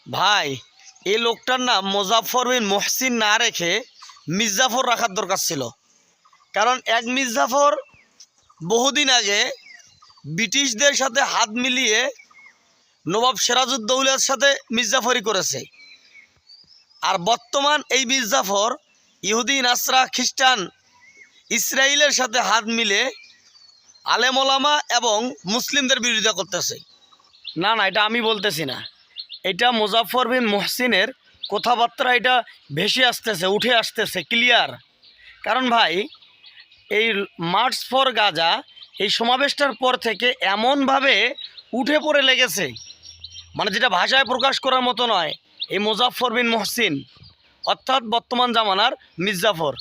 ভাই এই লোকটার নাম মোজাফফর বিন মুহসিন না রেখে মির্জাফর রাখার দরকার ছিল। কারণ এক মির্জাফর বহুদিন আগে ব্রিটিশদের সাথে হাত মিলিয়ে নবাব সিরাজউদ্দৌলার সাথে মির্জাফরি করেছে। আর বর্তমান এই মির্জাফর ইহুদি, নাসরা, খ্রিস্টান, ইসরায়েলের সাথে হাত মিলে আলেম ওলামা এবং মুসলিমদের বিরোধিতা করতেছে। না না, এটা আমি বলতেছি না, এটা মোজাফফর বিন মুহসিনের কথাবার্তা, এটা ভেসে আসতেছে, উঠে আসতেছে ক্লিয়ার। কারণ ভাই এই মার্চ ফর গাজা এই সমাবেশটার পর থেকে এমনভাবে উঠে পড়ে লেগেছে, মানে যেটা ভাষায় প্রকাশ করার মতো নয়। এই মোজাফফর বিন মুহসিন অর্থাৎ বর্তমান জামানার মির্জাফর।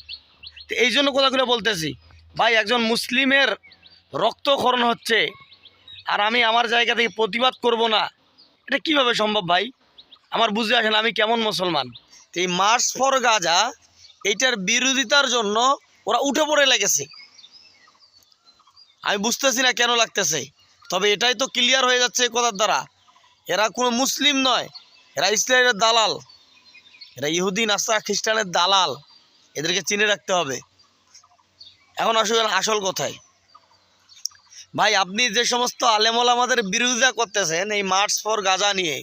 তো এই জন্য কথাগুলো বলতেছি ভাই, একজন মুসলিমের রক্তক্ষরণ হচ্ছে আর আমি আমার জায়গা থেকে প্রতিবাদ করব না, এটা কিভাবে সম্ভব ভাই? আমার বুঝে আসে না আমি কেমন মুসলমান। তো এই মার্চ ফর গাজা এইটার বিরোধিতার জন্য ওরা উঠে পড়ে লেগেছে। আমি বুঝতেছি না কেন লাগতেছে, তবে এটাই তো ক্লিয়ার হয়ে যাচ্ছে এই কথার দ্বারা, এরা কোনো মুসলিম নয়, এরা ইসরায়েলের দালাল, এরা ইহুদি, নাসরা, খ্রিস্টানের দালাল। এদেরকে চিনে রাখতে হবে। এখন আসলে আসল কথায় ভাই, আপনি যে সমস্ত আলেমল আমাদের বিরোধিতা করতেছেন এই মার্চ ফর গাজা নিয়ে,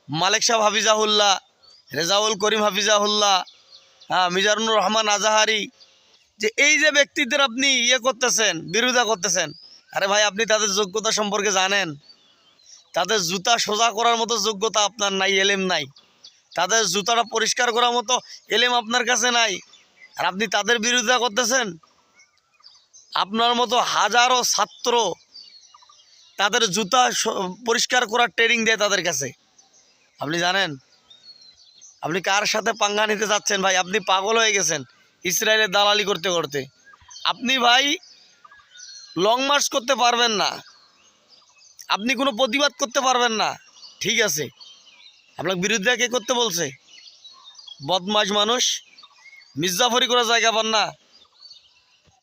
মালেক সাহেব হাফিজাহুল্লাহ, রেজাউল করিম হাফিজাহুল্লাহ, মিজানুর রহমান আজাহারি, যে এই যে ব্যক্তিদের আপনি করতেছেন, বিরোধিতা করতেছেন, আরে ভাই আপনি তাদের যোগ্যতা সম্পর্কে জানেন? তাদের জুতা সোজা করার মতো যোগ্যতা আপনার নাই, এলেম নাই। তাদের জুতাটা পরিষ্কার করার মতো এলেম আপনার কাছে নাই, আর আপনি তাদের বিরোধিতা করতেছেন। আপনার মতো হাজারো ছাত্র তাদের জুতা পরিষ্কার করার ট্রেনিং দেয় তাদের কাছে। আপনি জানেন আপনি কার সাথে পাঙ্গা নিতে যাচ্ছেন? ভাই আপনি পাগল হয়ে গেছেন ইসরায়েলের দালালি করতে করতে। আপনি ভাই লং মার্চ করতে পারবেন না, আপনি কোনো প্রতিবাদ করতে পারবেন না, ঠিক আছে? আপনার বিরুদ্ধে কে করতে বলছে? বদমাশ মানুষ, মির্জাফরি করার জায়গা পান না।